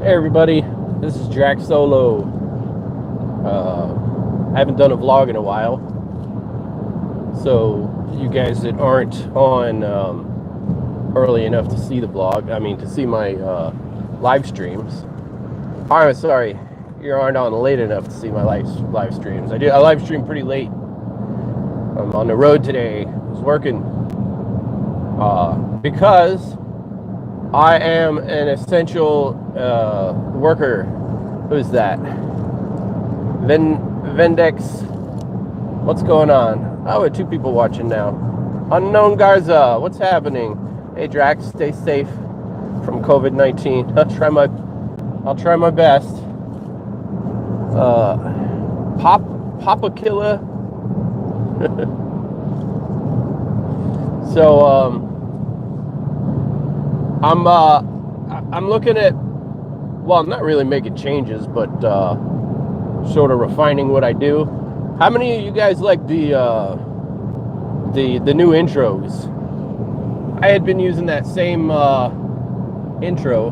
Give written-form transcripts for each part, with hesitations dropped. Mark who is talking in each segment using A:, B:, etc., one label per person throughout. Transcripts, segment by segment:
A: Hey everybody, this is Drac Solo. I haven't done a vlog in a while, so you guys that aren't on early enough to see the vlog, to see my live streams. I'm sorry, you aren't on late enough to see my live streams. I live stream pretty late. I'm on the road today. I was working because I am an essential worker. Who's that? Vendex. What's going on? Oh, we have 2 people watching now. Unknown Garza. What's happening? Hey Drax, stay safe from COVID-19. I'll try my best. Papa Killer. So I'm looking at, well, I'm not really making changes, but sort of refining what I do. How many of you guys like the new intros? I had been using that same intro.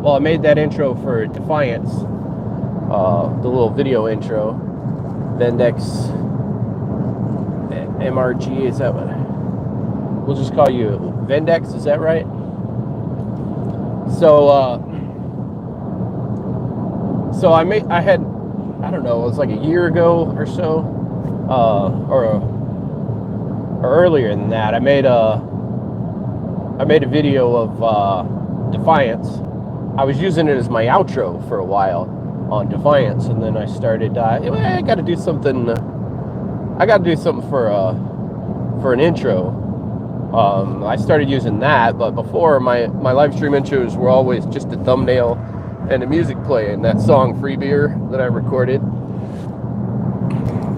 A: Well, I made that intro for Defiance, the little video intro. Vendex MRG, is that what? We'll just call you Vendex, is that right? So I had, I don't know, it was like a year ago or so, or earlier than that. I made a video of Defiance. I was using it as my outro for a while on Defiance, and then I started. I got to do something. I got to do something for an intro. I started using that, but before my live stream intros were always just a thumbnail and a music playing, that song Free Beer that I recorded.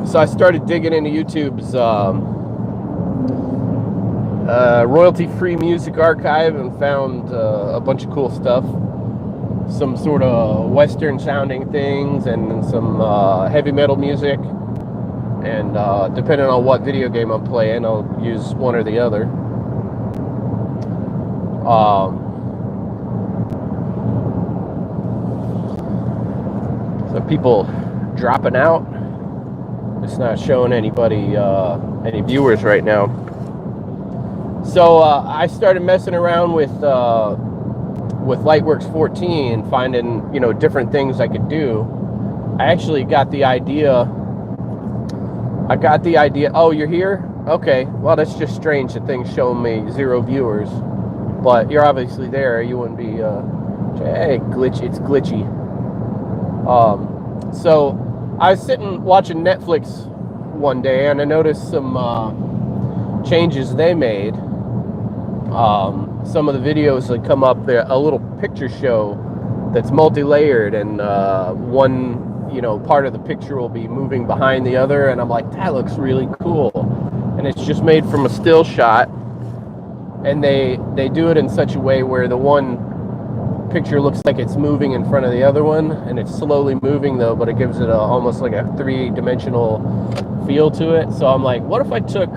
A: So I started digging into YouTube's royalty-free music archive and found a bunch of cool stuff. Some sort of Western sounding things and some heavy metal music. And depending on what video game I'm playing, I'll use one or the other. So people dropping out. It's not showing anybody, any viewers right now. So I started messing around with Lightworks 14, finding different things I could do. I actually got the idea. Oh, you're here? Okay. Well, that's just strange. The thing's showing me 0 viewers, but you're obviously there. You wouldn't be. Hey, glitch. It's glitchy. So I was sitting watching Netflix one day, and I noticed some changes they made. Some of the videos that come up there, a little picture show that's multi-layered, and one part of the picture will be moving behind the other, and I'm like, that looks really cool. And it's just made from a still shot, and they do it in such a way where the one picture looks like it's moving in front of the other one, and it's slowly moving though, but it gives it almost like a 3-dimensional feel to it. So I'm like, what if I took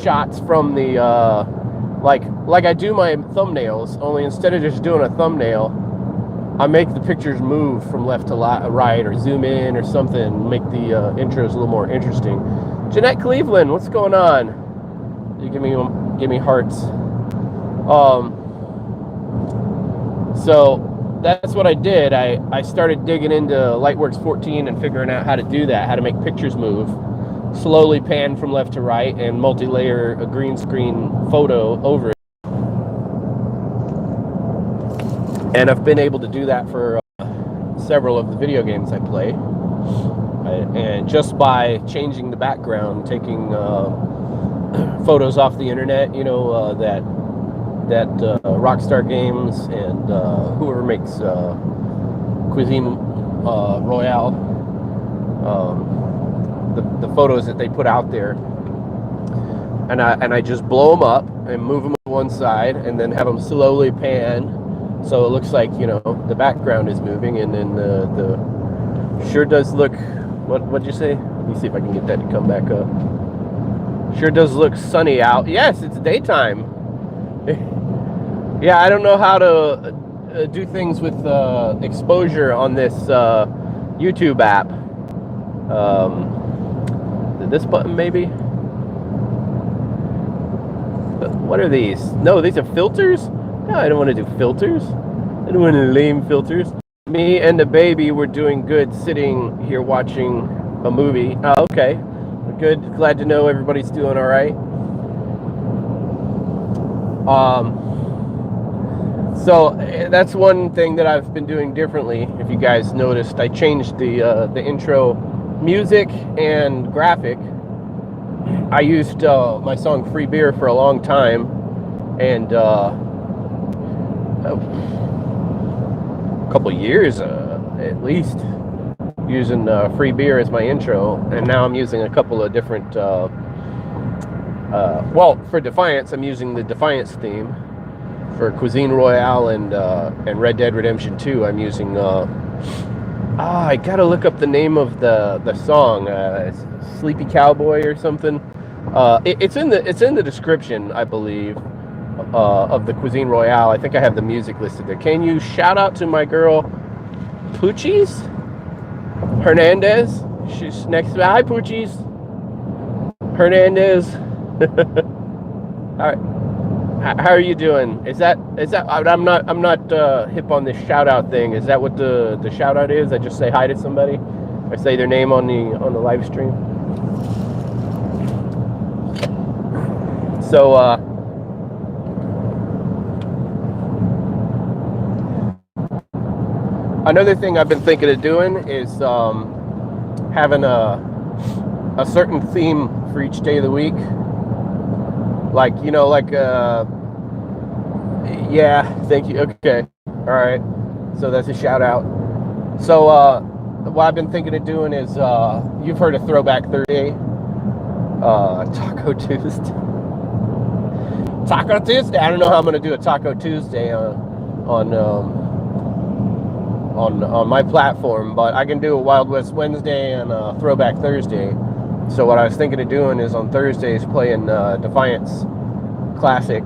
A: shots from the like I do my thumbnails, only instead of just doing a thumbnail, I make the pictures move from left to right, or zoom in or something, make the intros a little more interesting. Jeanette Cleveland, what's going on? You give me hearts. So that's what I did. I started digging into Lightworks 14 and figuring out how to do that, how to make pictures move, slowly pan from left to right, and multi-layer a green screen photo over it. And I've been able to do that for several of the video games I play. And just by changing the background, taking photos off the internet, that Rockstar Games and whoever makes Cuisine Royale, the photos that they put out there, and I just blow them up and move them to one side, and then have them slowly pan, so it looks like the background is moving, and then the sure does look. What'd you say? Let me see if I can get that to come back up. Sure does look sunny out. Yes, it's daytime. Yeah, I don't know how to do things with exposure on this YouTube app. This button maybe? What are these? No, these are filters? No, I don't want to do filters. I don't want to lame filters. Me and the baby were doing good sitting here watching a movie. Oh, okay. Good. Glad to know everybody's doing all right. So that's one thing that I've been doing differently. If you guys noticed, I changed the intro music and graphic. I used my song "Free Beer" for a long time, and a couple years at least, using "Free Beer" as my intro, and now I'm using a couple of different. Well, for Defiance, I'm using the Defiance theme. For Cuisine Royale and Red Dead Redemption 2, I'm using. I gotta look up the name of the song. Sleepy Cowboy or something. It's in the description, I believe, of the Cuisine Royale. I think I have the music listed there. Can you shout out to my girl, Poochies Hernandez? She's next. Hi, Poochies Hernandez. All right. How are you doing? Is that I'm not hip on this shout out thing. Is that what the shout out is? I just say hi to somebody, or say their name on the live stream. So another thing I've been thinking of doing is having a certain theme for each day of the week. Like, you know, like, yeah, thank you. Okay. All right. So that's a shout out. So, what I've been thinking of doing is, you've heard of Throwback Thursday, Taco Tuesday. Taco Tuesday. I don't know how I'm going to do a Taco Tuesday on my platform, but I can do a Wild West Wednesday and a Throwback Thursday. So what I was thinking of doing is on Thursdays playing Defiance Classic,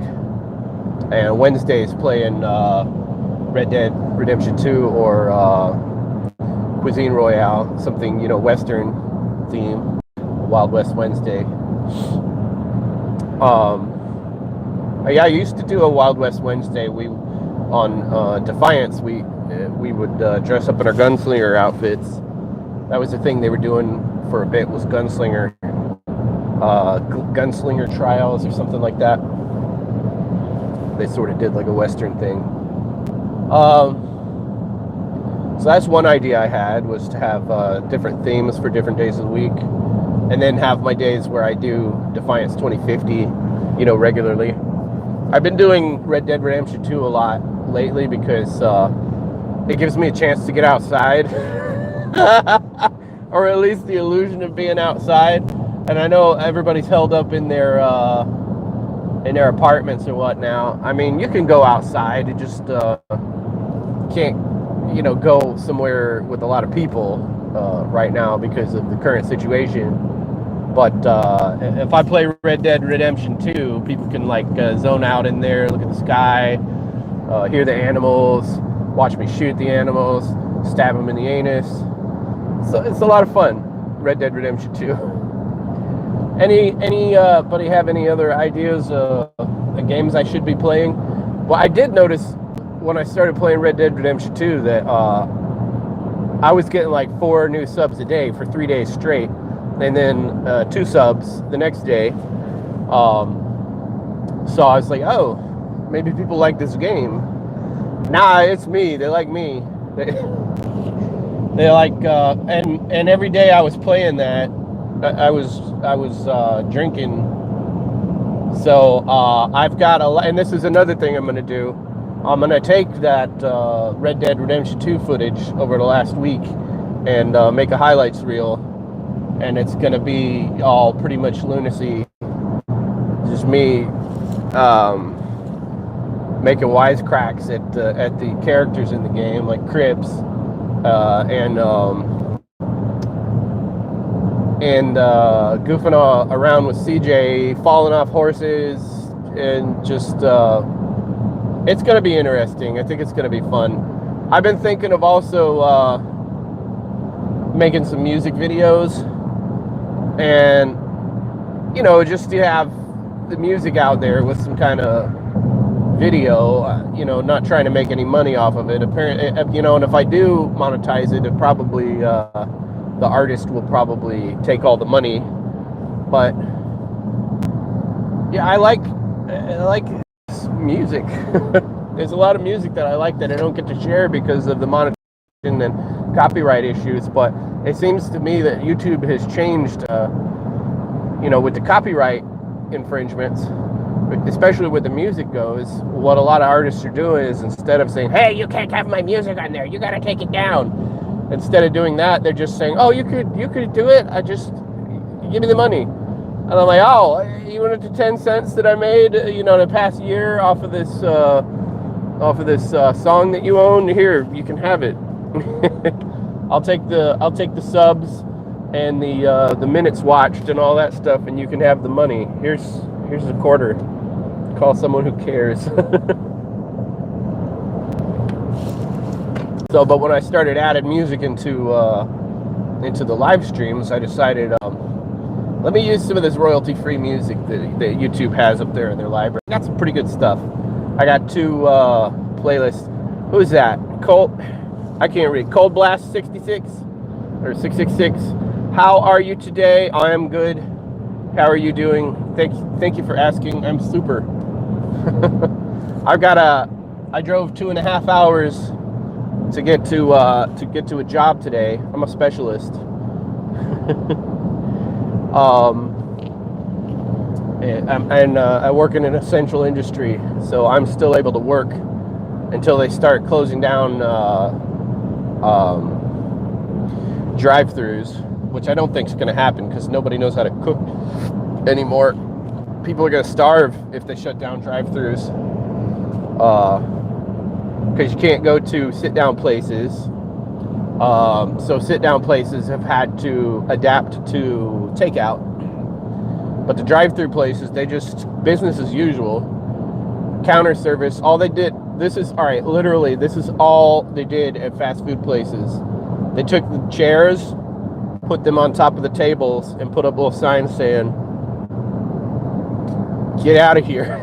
A: and Wednesdays playing Red Dead Redemption 2 or Cuisine Royale, something, you know, Western theme, Wild West Wednesday. Yeah, I used to do a Wild West Wednesday. On Defiance, we would dress up in our gunslinger outfits. That was the thing they were doing for a bit, was gunslinger trials or something like that. They sort of did like a Western thing. So that's one idea I had, was to have different themes for different days of the week, and then have my days where I do Defiance 2050, you know, regularly. I've been doing Red Dead Redemption 2 a lot lately because it gives me a chance to get outside. Or at least the illusion of being outside. And I know everybody's held up in their apartments and what now. I mean, you can go outside, you just can't, you know, go somewhere with a lot of people right now because of the current situation. But if I play Red Dead Redemption 2, people can like zone out in there, look at the sky, hear the animals, watch me shoot the animals, stab them in the anus. So it's a lot of fun, Red Dead Redemption 2. Anybody have any other ideas of games I should be playing? Well, I did notice when I started playing Red Dead Redemption 2 that I was getting like 4 new subs a day for 3 days straight, and then 2 subs the next day. So I was like, oh, maybe people like this game. Nah, it's me. They like me. They like, and every day I was playing that, I was drinking. So I've got and this is another thing I'm going to do. I'm going to take that Red Dead Redemption 2 footage over the last week and make a highlights reel, and it's going to be all pretty much lunacy, just me making wisecracks at the characters in the game, like Crips. And goofing around with CJ, falling off horses, and just It's going to be interesting. I think it's going to be fun. I've been thinking of also making some music videos, and you know, just to have the music out there with some kind of video, you know, not trying to make any money off of it. Apparently, you know, and if I do monetize it, it probably the artist will probably take all the money. But yeah, I like music. There's a lot of music that I like that I don't get to share because of the monetization and copyright issues. But it seems to me that YouTube has changed, you know, with the copyright infringements, especially with the music goes. What a lot of artists are doing is, instead of saying, "Hey, you can't have my music on there, you got to take it down," instead of doing that, they're just saying, "Oh, you could do it. I just give me the money." And I'm like, "Oh, you wanted the 10 cents that I made, you know, the past year off of this song that you own? Here, you can have it." I'll take the subs and the minutes watched and all that stuff, and you can have the money. Here's a quarter. Call someone who cares. So, but when I started adding music into the live streams, I decided, let me use some of this royalty-free music that YouTube has up there in their library. I got some pretty good stuff. I got 2 playlists. Who's that? I can't read. Cold Blast 66 or 666. How are you today? I am good. How are you doing? Thank you for asking. I'm super. I drove 2.5 hours to get to a job today. I'm a specialist. And I work in an essential industry, so I'm still able to work until they start closing down drive-thrus, which I don't think is going to happen because nobody knows how to cook anymore. People are going to starve if they shut down drive-thrus, because you can't go to sit-down places. So sit-down places have had to adapt to takeout. But the drive-through places, they just business as usual. Counter service, all they did, literally, this is all they did at fast food places. They took the chairs, put them on top of the tables, and put up little signs saying, "Get out of here."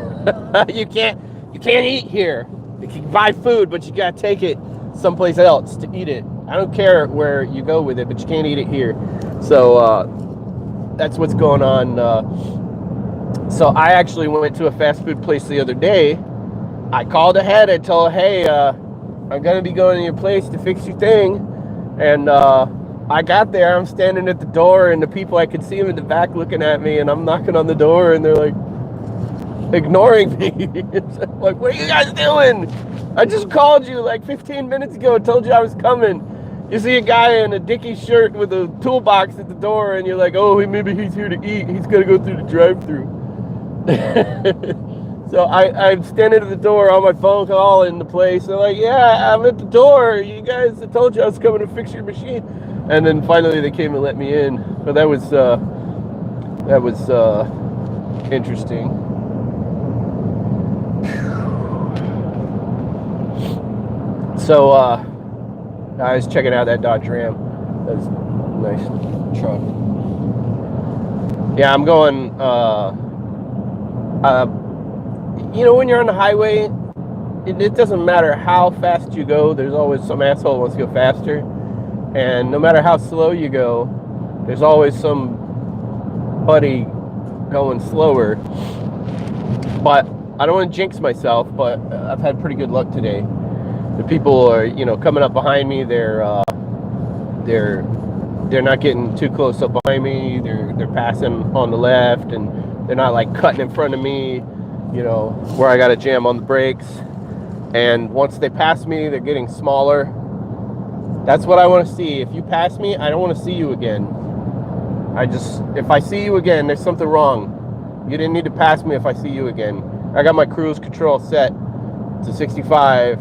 A: You can't eat here. You can buy food, but you gotta take it someplace else to eat it. I don't care where you go with it, but you can't eat it here. So that's what's going on. So I actually went to a fast food place the other day. I called ahead. I told, "Hey, I'm gonna be going to your place to fix your thing." And I got there. I'm standing at the door, and the people, I could see them in the back looking at me, and I'm knocking on the door, and they're like ignoring me. It's like, "What are you guys doing? I just called you like 15 minutes ago, told you I was coming." You see a guy in a Dickie shirt with a toolbox at the door, and you're like, "Oh, maybe he's here to eat. He's gonna go through the drive-thru." So I'm standing at the door on my phone call in the place. They're like, "Yeah, I'm at the door. You guys, I told you I was coming to fix your machine." And then finally they came and let me in. But that was interesting. So I was checking out that Dodge Ram. That's a nice truck. Yeah, I'm going. You know, when you're on the highway, it doesn't matter how fast you go. There's always some asshole who wants to go faster, and no matter how slow you go, there's always somebody going slower. But I don't want to jinx myself, but I've had pretty good luck today. The people are, you know, coming up behind me. They're not getting too close up behind me. They're passing on the left, and they're not like cutting in front of me, you know, where I got to jam on the brakes. And once they pass me, they're getting smaller. That's what I want to see. If you pass me, I don't want to see you again. If I see you again, there's something wrong. You didn't need to pass me if I see you again. I got my cruise control set to 65,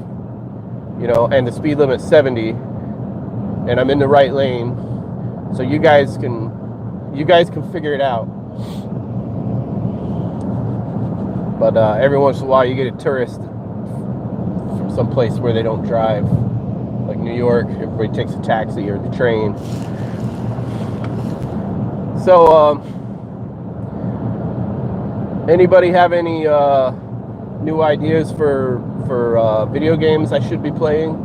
A: you know, and the speed limit 70, and I'm in the right lane. So you guys can figure it out. But every once in a while you get a tourist someplace where they don't drive, like New York. Everybody takes a taxi or the train. So, anybody have any new ideas for video games I should be playing?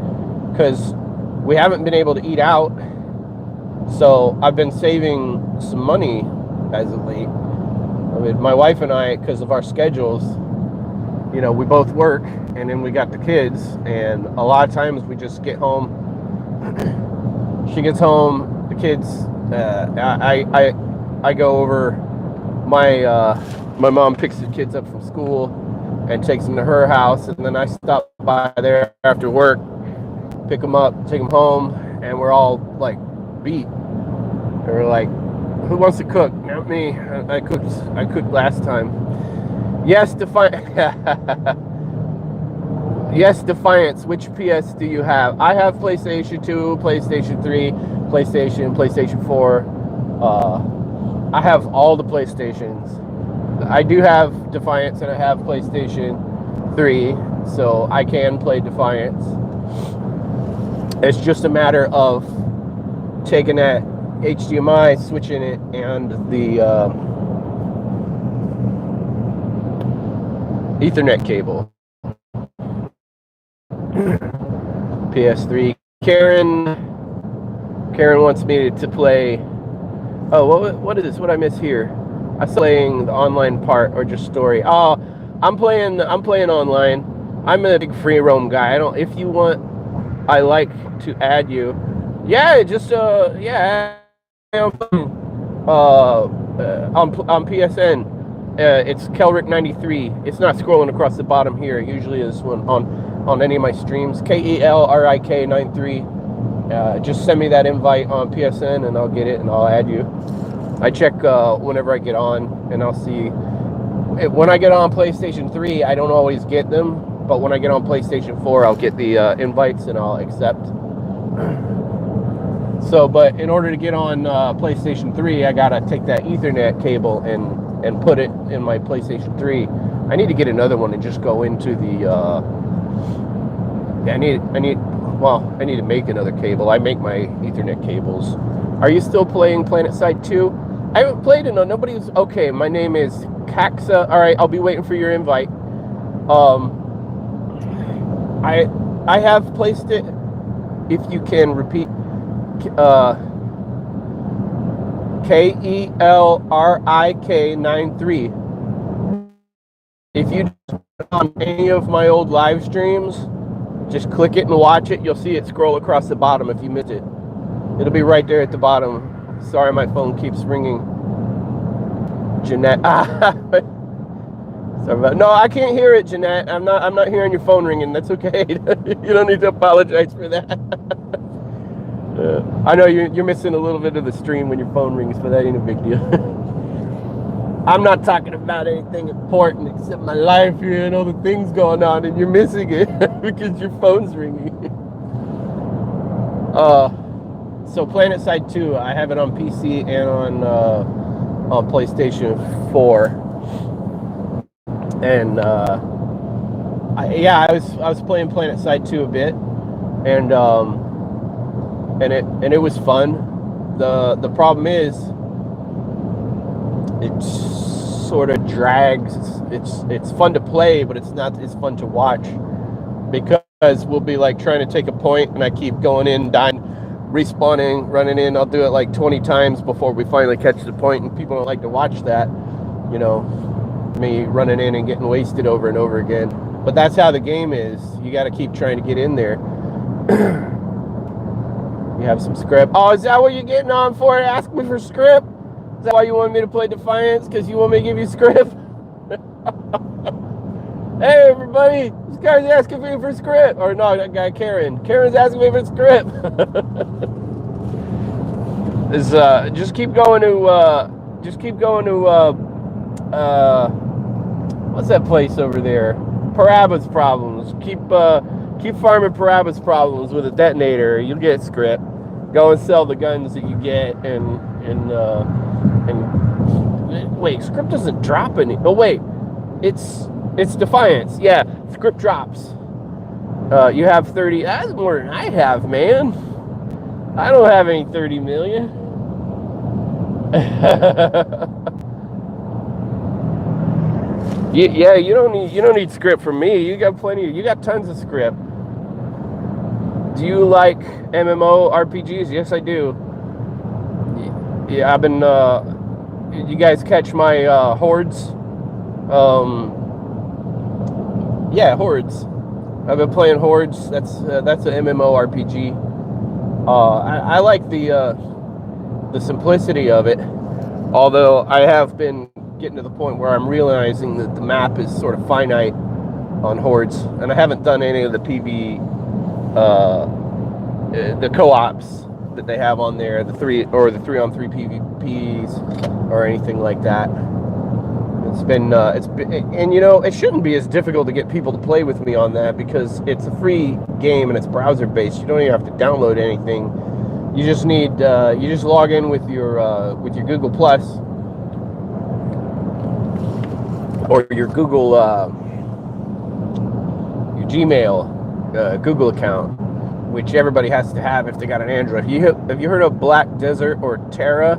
A: Because we haven't been able to eat out, so I've been saving some money as of late. I mean, my wife and I, because of our schedules, you know, we both work, and then we got the kids, and a lot of times we just get home. She gets home, the kids. I go over. My mom picks the kids up from school and takes them to her house, and then I stop by there after work, pick them up, take them home, and we're all like beat. And we're like, who wants to cook? Not me. I cooked last time. Yes, Yes, Defiance. Which PS do you have? I have PlayStation 2, PlayStation 3, PlayStation 4. I have all the PlayStations. I do have Defiance, and I have PlayStation 3, so I can play Defiance. It's just a matter of taking that HDMI, switching it, and the Ethernet cable. PS3. Karen wants me to play. Oh, what is this? What I miss here? I'm playing the online part or just story. Oh, I'm playing online. I'm a big free roam guy. If you want, I like to add you. Yeah, just yeah. On PSN. It's Kelrick93. It's not scrolling across the bottom here. It usually is on any of my streams. KELRIK93. Just send me that invite on PSN and I'll get it and I'll add you. I check whenever I get on, and I'll see. When I get on PlayStation 3, I don't always get them, but when I get on PlayStation 4, I'll get the invites and I'll accept. So, but in order to get on PlayStation 3, I gotta take that Ethernet cable and put it in my PlayStation 3. I need to get another one and just go into the. I need to make another cable. I make my Ethernet cables. Are you still playing PlanetSide 2? I haven't played it. No, nobody's. Okay, my name is Caxa. All right, I'll be waiting for your invite. I have placed it. If you can repeat, KELRIK93. If you on any of my old live streams, just click it and watch it. You'll see it scroll across the bottom if you missed it. It'll be right there at the bottom. Sorry, my phone keeps ringing. Jeanette. Sorry about. No, I can't hear it, Jeanette. I'm not hearing your phone ringing. That's okay. You don't need to apologize for that. I know you're missing a little bit of the stream when your phone rings, but that ain't a big deal. I'm not talking about anything important except my life here and all the things going on, and you're missing it because your phone's ringing. So PlanetSide 2, I have it on PC and on PlayStation 4. And I was playing PlanetSide 2 a bit, and it was fun. The problem is it sort of drags. It's fun to play, but it's not as fun to watch, because we'll be like trying to take a point, and I keep going in, dying, respawning, running in. I'll do it like 20 times before we finally catch the point, and people don't like to watch that, you know, me running in and getting wasted over and over again. But that's how the game is. You got to keep trying to get in there. You have some script. Oh, is that what you're getting on for? Ask me for script? Is that why you want me to play Defiance? Because you want me to give you script? Hey, everybody. This guy's asking me for script. Or no, that guy, Karen. Karen's asking me for script. Just keep going to, what's that place over there? Paraba's Problems. Keep farming Paraba's Problems with a detonator. You'll get script. Go and sell the guns that you get, and wait, script doesn't drop any. Oh wait, it's Defiance. Yeah, script drops. You have 30. That's more than I have, man. I don't have any 30 million. Yeah, you don't need script from me. You got plenty. You got tons of script. Do you like MMO RPGs? Yes, I do. Yeah, I've been. You guys catch my Hordes? Yeah, Hordes. I've been playing Hordes. That's an MMO RPG. I like the simplicity of it. Although I have been getting to the point where I'm realizing that the map is sort of finite on Hordes, and I haven't done any of the the co-ops that they have on there, the 3-on-3 PvPs or anything like that. It's been and you know, it shouldn't be as difficult to get people to play with me on that because it's a free game and it's browser based. You don't even have to download anything. You just need you just log in with your Google Plus or your Google your Gmail Google account, which everybody has to have if they got an Android. Have you heard of Black Desert or Terra?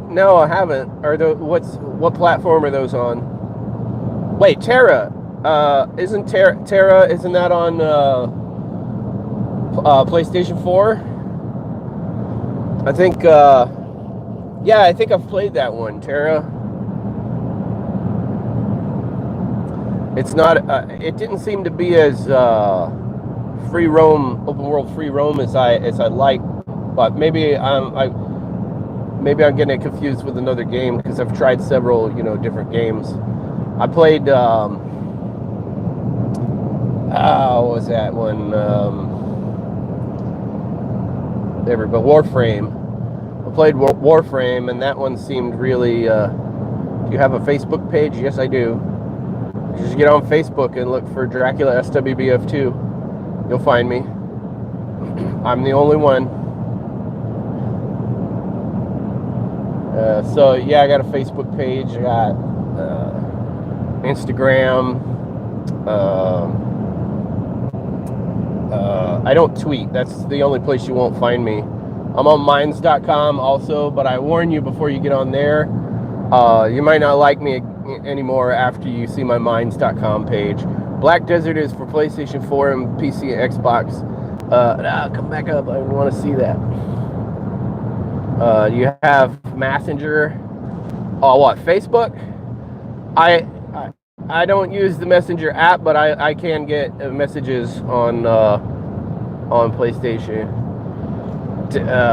A: No, I haven't. What platform are those on? Wait, Terra. Isn't Terra? Isn't that on PlayStation 4? I think. Yeah, I think I've played that one, Terra. It's not. It didn't seem to be as free roam, open world free roam as I like, but maybe I'm getting it confused with another game because I've tried several different games. I played what was that one? But Warframe. I played Warframe, and that one seemed really. Do you have a Facebook page? Yes, I do. Just get on Facebook and look for Dracula SWBF2. You'll find me. I'm the only one. So yeah, I got a Facebook page. I got Instagram. I don't tweet. That's the only place you won't find me. I'm on Minds.com also, but I warn you before you get on there. You might not like me anymore after you see my Minds.com page. Black Desert is for PlayStation 4 and PC and Xbox. Come back up. I want to see that. You have Messenger. Oh, what? Facebook? I don't use the Messenger app, but I can get messages on PlayStation.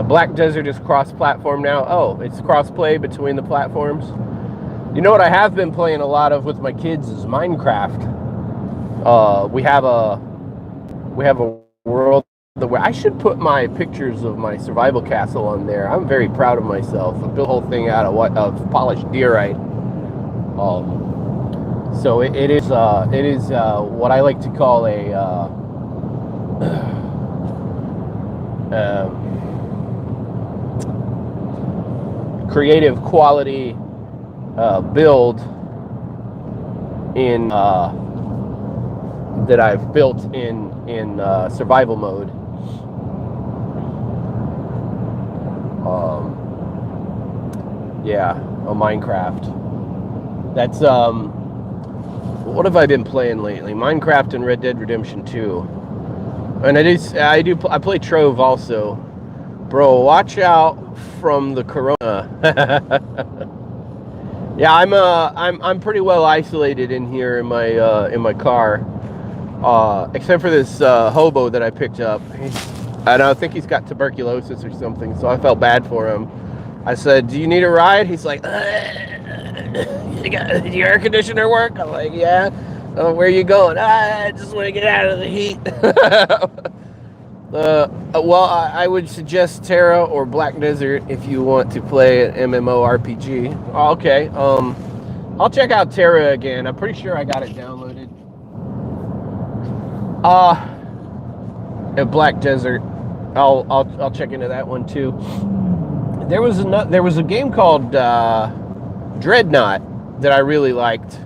A: Black Desert is cross-platform now. Oh, it's cross-play between the platforms. You know what I have been playing a lot of with my kids is Minecraft. We have a world where I should put my pictures of my survival castle on there. I'm very proud of myself. I built the whole thing out of polished deerite. So it is what I like to call a creative quality build in that I've built in survival mode. Yeah, on Minecraft. That's what have I been playing lately? Minecraft and Red Dead Redemption 2. And I play Trove also. Bro, watch out from the corona. Yeah, I'm pretty well isolated in here in my car. Except for this hobo that I picked up. I don't think he's got tuberculosis or something, so I felt bad for him. I said, "Do you need a ride?" He's like, "Does your air conditioner work?" I'm like, "Yeah." "Oh, where are you going?" "I just want to get out of the heat." Well, I would suggest Terra or Black Desert if you want to play an MMORPG. Oh, okay. I'll check out Terra again. I'm pretty sure I got it downloaded. Black Desert. I'll check into that one too. There was a game called Dreadnought that I really liked,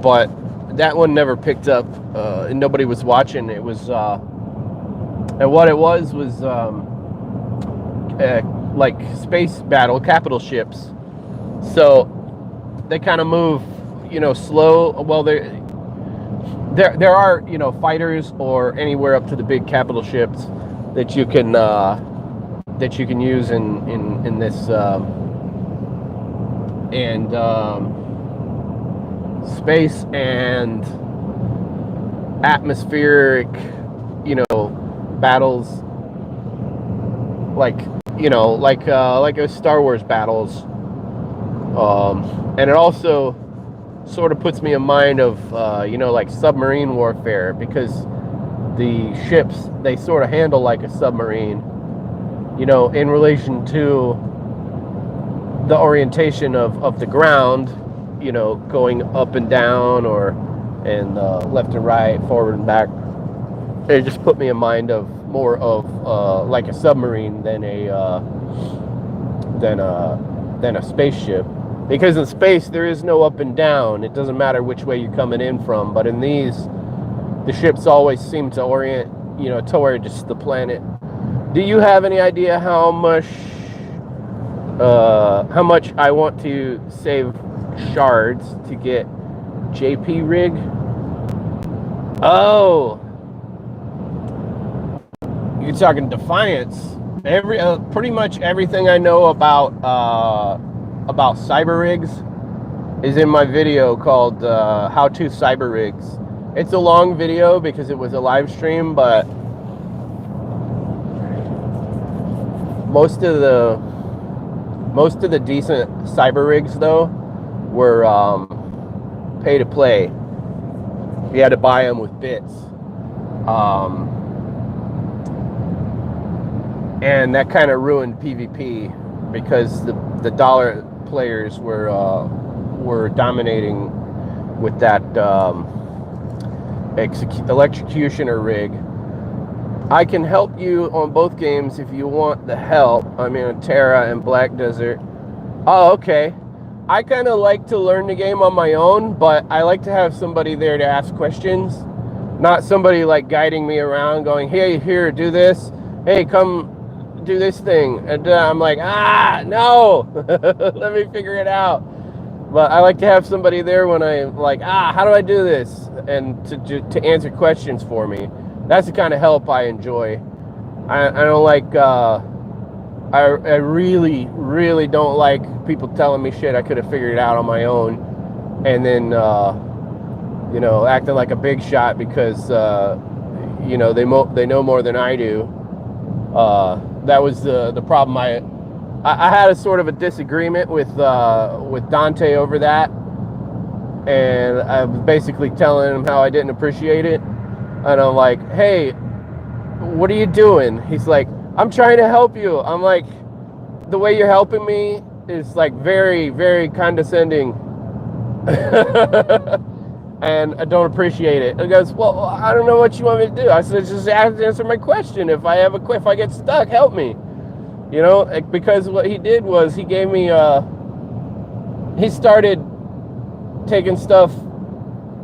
A: but that one never picked up, and nobody was watching. It was, and what it was like space battle, capital ships. So they kind of move, you know, slow. Well, there are, you know, fighters or anywhere up to the big capital ships that you can use in this space and atmospheric, you know, battles, like, you know, like a Star Wars battles, and it also sort of puts me in mind of you know, like submarine warfare, because the ships, they sort of handle like a submarine, you know, in relation to the orientation of the ground, you know, going up and down and left and right, forward and back. It just put me in mind of more of like a submarine than a spaceship, because in space there is no up and down. It doesn't matter which way you're coming in from, but in these, the ships always seem to orient, you know, toward just the planet. Do you have any idea how much I want to save shards to get JP rig? Oh, you're talking Defiance. Pretty much everything I know about cyber rigs is in my video called How to Cyber Rigs. It's a long video because it was a live stream, but most of the decent cyber rigs though were pay to play. You had to buy them with bits, and that kind of ruined PvP, because the dollar players were dominating with that electrocutioner rig. I can help you on both games if you want the help. I mean, Terra and Black Desert. Oh, okay. I kind of like to learn the game on my own, but I like to have somebody there to ask questions. Not somebody like guiding me around going, hey, here, do this. Hey, come do this thing. And I'm like, no, let me figure it out. But I like to have somebody there when I'm like, how do I do this? And to answer questions for me. That's the kind of help I enjoy. I don't like, I really, really don't like people telling me shit I could have figured it out on my own, and then, you know, acting like a big shot because, you know, they know more than I do. That was the problem. I had a sort of a disagreement with Dante over that, and I was basically telling him how I didn't appreciate it. And I'm like, hey, what are you doing? He's like, I'm trying to help you. I'm like, the way you're helping me is like very, very condescending. And I don't appreciate it. He goes, well, I don't know what you want me to do. I said, just answer my question. If I get stuck, help me. You know, because what he did was he gave me, he started taking stuff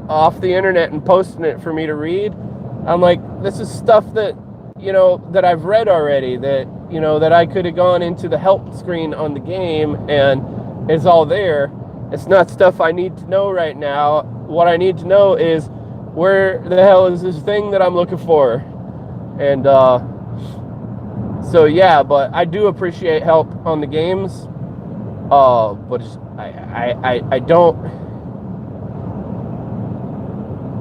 A: off the internet and posting it for me to read. I'm like, this is stuff that, you know, that I've read already, that, you know, that I could have gone into the help screen on the game and it's all there. It's not stuff I need to know right now. What I need to know is where the hell is this thing that I'm looking for? And so yeah, but I do appreciate help on the games. But I don't.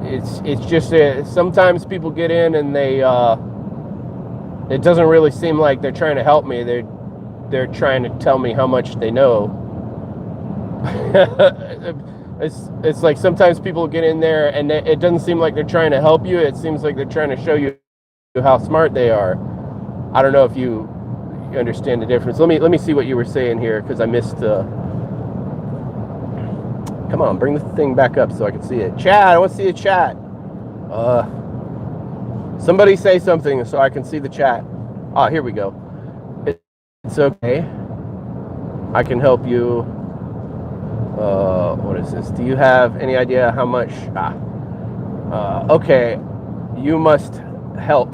A: It's just sometimes people get in and they it doesn't really seem like they're trying to help me. They're trying to tell me how much they know. It's like sometimes people get in there and it doesn't seem like they're trying to help you. It seems like they're trying to show you how smart they are. I don't know if you understand the difference. Let me see what you were saying here, because I missed. Come on, bring the thing back up so I can see it. Chat, I want to see the chat. Somebody say something so I can see the chat. Ah, here we go. It's okay. I can help you. What is this? Do you have any idea how much? Okay, you must help.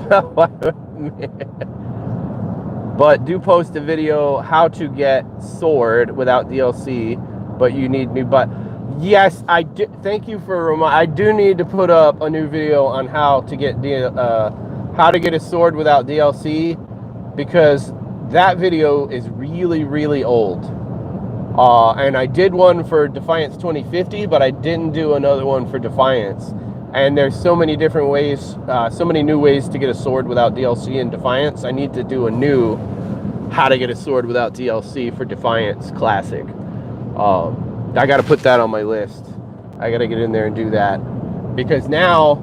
A: But do post a video how to get sword without DLC, but you need new but yes, I do. Thank you for I do need to put up a new video on how to get a sword without DLC, because that video is really old. And I did one for Defiance 2050, but I didn't do another one for Defiance. And there's so many different ways, so many new ways to get a sword without DLC in Defiance. I need to do a new how to get a sword without DLC for Defiance Classic. I got to put that on my list. I got to get in there and do that, because now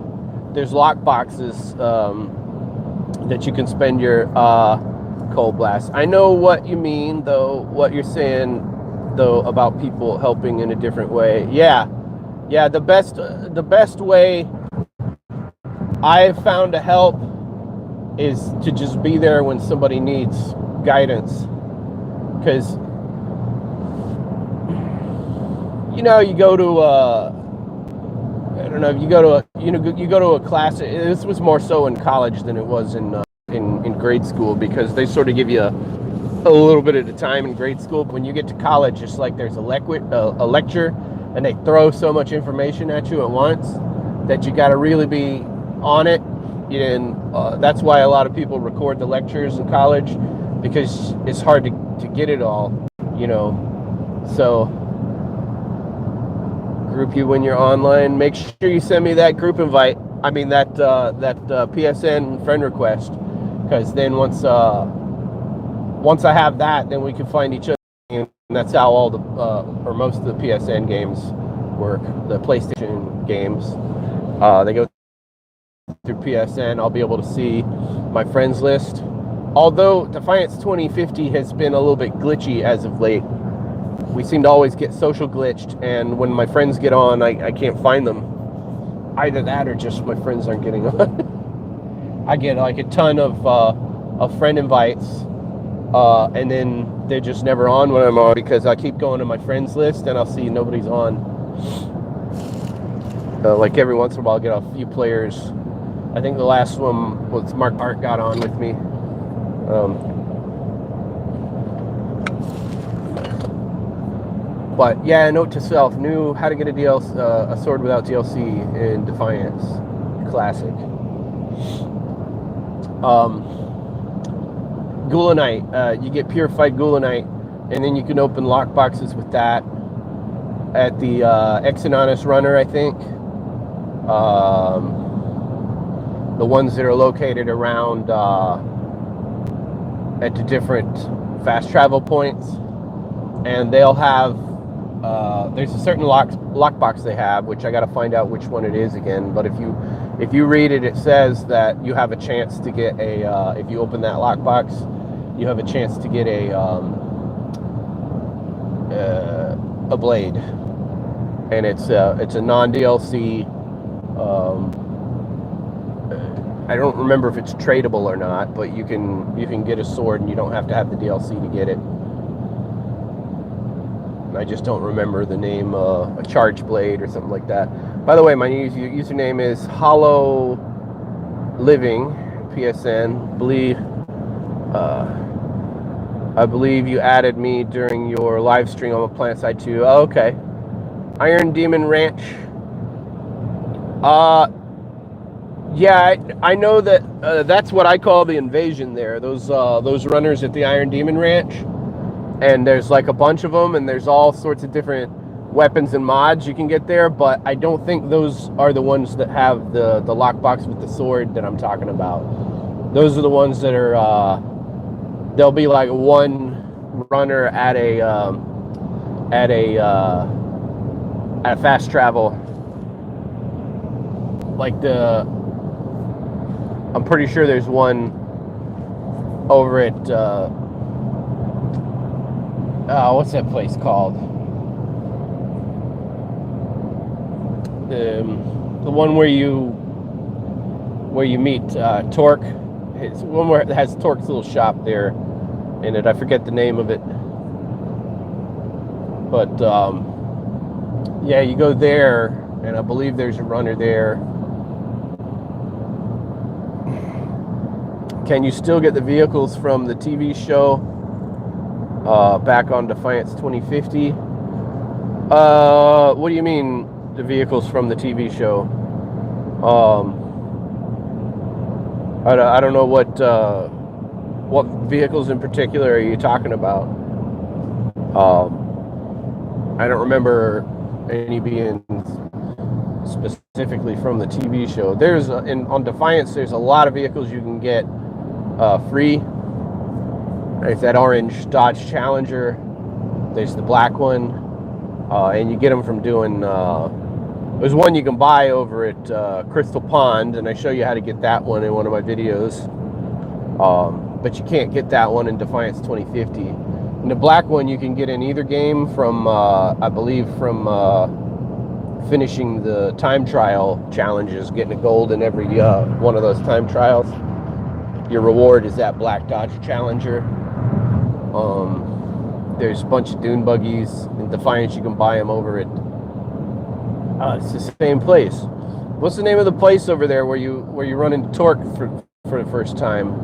A: there's lock boxes that you can spend your cold blast. I know what you mean, though, what you're saying, though, about people helping in a different way. Yeah, the best way I've found to help is to just be there when somebody needs guidance. Because you go to I don't know, you go to a class. This was more so in college than it was in grade school, because they sort of give you a little bit at a time in grade school. But when you get to college, it's like there's a lecture, and they throw so much information at you at once that you got to really be on it. And that's why a lot of people record the lectures in college, because it's hard to get it all, So group you when you're online. Make sure you send me that group invite. I mean that PSN friend request, because then once I have that, then we can find each other, and that's how all the or most of the PSN games work. The PlayStation games, they go through PSN. I'll be able to see my friends list. Although Defiance 2050 has been a little bit glitchy as of late. We seem to always get social glitched, and when my friends get on, I can't find them. Either that, or just my friends aren't getting on. I get like a ton of friend invites, and then they're just never on when I'm on, because I keep going to my friends list and I'll see nobody's on. Like every once in a while, I'll get a few players. I think the last one was Mark Art got on with me. But yeah, note to self: new how to get a sword without DLC in Defiance Classic. Gulanite, you get purified Gulanite, and then you can open lock boxes with that at the Exonatus runner, I think. The ones that are located around at the different fast travel points, and they'll have there's a certain lockbox they have, which I got to find out which one it is again. But if you read it, it says that you have a chance to get a if you open that lockbox, you have a chance to get a blade, and it's a non-DLC. I don't remember if it's tradable or not, but you can get a sword and you don't have to have the DLC to get it. I just don't remember the name, a charge blade or something like that. By the way, my username is Hollow Living PSN. I believe you added me during your live stream on the plant side too. Oh, okay. Iron Demon Ranch. Yeah, I know that that's what I call the invasion there. Those runners at the Iron Demon Ranch. And there's like a bunch of them, and there's all sorts of different weapons and mods you can get there, but I don't think those are the ones that have the lockbox with the sword that I'm talking about. Those are the ones that are, there'll be like one runner at a fast travel. Like I'm pretty sure there's one over at, what's that place called? The one where you meet Torque. It's one where it has Torque's little shop there in it. I forget the name of it, but yeah, you go there, and I believe there's a runner there Can you still get the vehicles from the TV show back on Defiance 2050? What do you mean, the vehicles from the TV show? I don't know what vehicles in particular are you talking about. I don't remember any being specifically from the TV show. There's on Defiance, there's a lot of vehicles you can get free. There's that orange Dodge Challenger. There's the black one, and you get them from doing. There's one you can buy over at Crystal Pond, and I show you how to get that one in one of my videos. But you can't get that one in Defiance 2050. And the black one you can get in either game from, I believe, from finishing the time trial challenges, getting a gold in every one of those time trials. Your reward is that black Dodge Challenger. There's a bunch of dune buggies in Defiance. You can buy them over at it's the same place. What's the name of the place over there where you run into Torque for the first time?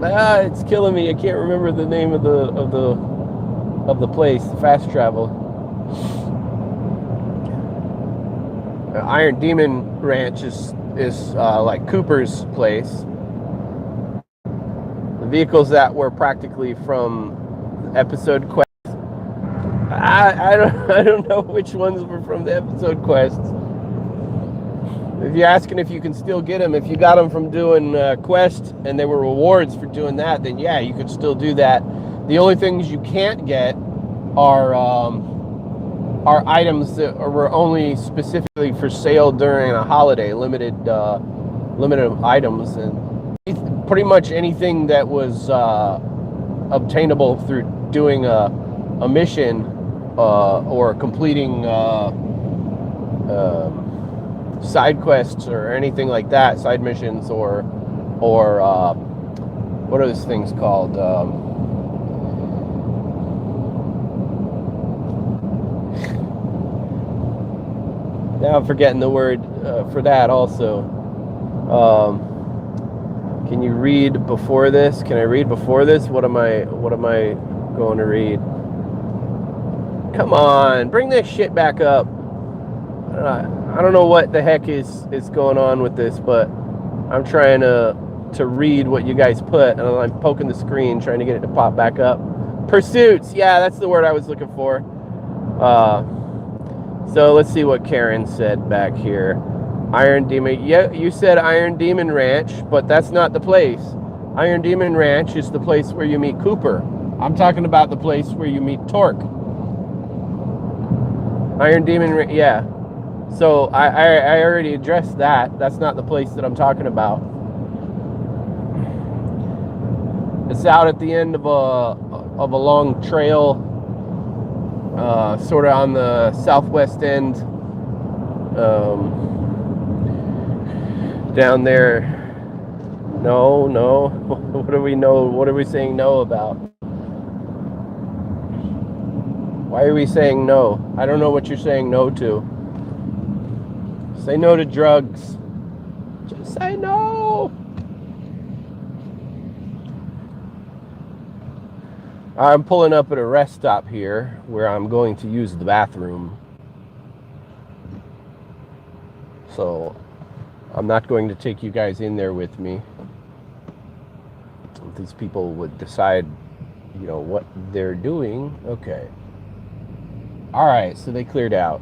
A: It's killing me. I can't remember the name of the place. The fast travel. Iron Demon Ranch is like Cooper's place. The vehicles that were practically from episode quest. I don't know which ones were from the episode quests. If you're asking if you can still get them, if you got them from doing quest and there were rewards for doing that, then yeah, you could still do that. The only things you can't get are items that were only specifically for sale during a holiday, limited items, and pretty much anything that was obtainable through doing a mission or completing side quests or anything like that, side missions or what are those things called? Now I'm forgetting the word for that also. Can you read before this? Can I read before this? What am I going to read? Come on, bring this shit back up. I don't know what the heck is going on with this, but I'm trying to read what you guys put, and I'm poking the screen trying to get it to pop back up. Pursuits, yeah, that's the word I was looking for. So let's see what Karen said back here. Iron Demon, yeah, you said Iron Demon Ranch, but that's not the place. Iron Demon Ranch is the place where you meet Cooper. I'm talking about the place where you meet Torque. Iron Demon, yeah. So I already addressed that. That's not the place that I'm talking about. It's out at the end of a long trail, sort of on the southwest end, down there. No. What do we know? What are we saying no about? Why are we saying no? I don't know what you're saying no to. Say no to drugs. Just say no. I'm pulling up at a rest stop here where I'm going to use the bathroom. So I'm not going to take you guys in there with me. If these people would decide, you know, what they're doing. Okay. All right, so they cleared out.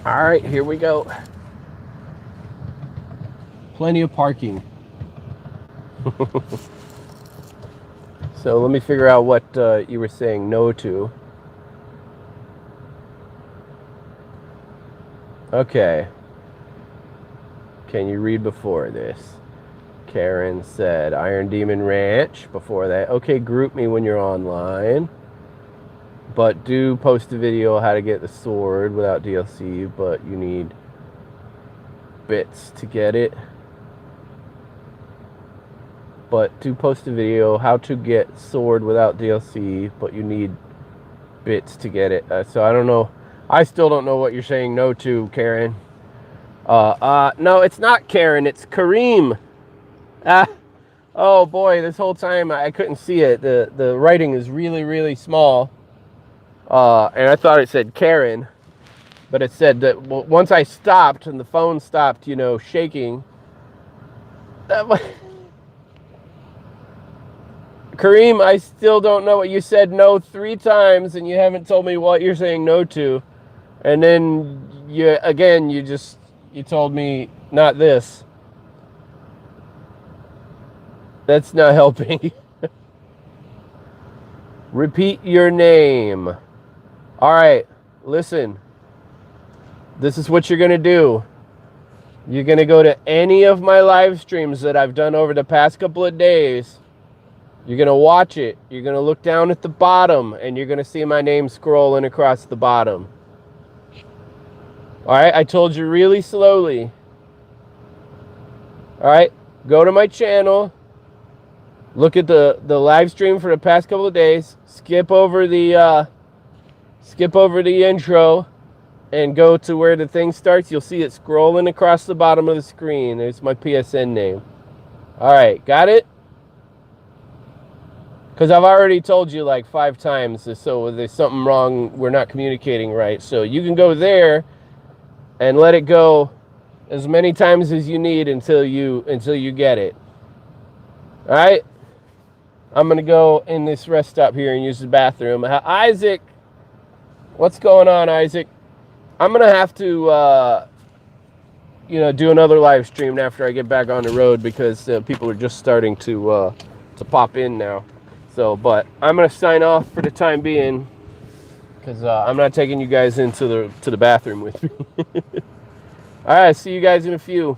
A: All right, here we go. Plenty of parking. So let me figure out what you were saying no to. Okay. Can you read before this? Karen said Iron Demon Ranch before that. Okay, group me when you're online. But do post a video how to get the sword without DLC, but you need bits to get it. but to post a video how to get sword without DLC, but you need bits to get it. So I don't know. I still don't know what you're saying no to, Karen. No, it's not Karen. It's Kareem. Oh boy, this whole time I couldn't see it. The writing is really, really small. And I thought it said Karen, but it said that once I stopped and the phone stopped, you know, shaking. Kareem, I still don't know what you said no 3 times, and you haven't told me what you're saying no to. And then you told me not this. That's not helping. Repeat your name. All right, listen. This is what you're going to do. You're going to go to any of my live streams that I've done over the past couple of days. You're going to watch it. You're going to look down at the bottom, and you're going to see my name scrolling across the bottom. All right, I told you really slowly. All right, go to my channel. Look at the live stream for the past couple of days. Skip over the intro and go to where the thing starts. You'll see it scrolling across the bottom of the screen. There's my PSN name. All right, got it? Because I've already told you like 5 times, so there's something wrong. We're not communicating right. So you can go there and let it go as many times as you need until you get it. All right? I'm going to go in this rest stop here and use the bathroom. Isaac, what's going on, Isaac? I'm going to have to, do another live stream after I get back on the road because people are just starting to pop in now. So, but I'm going to sign off for the time being because I'm not taking you guys into the bathroom with me. All right, see you guys in a few.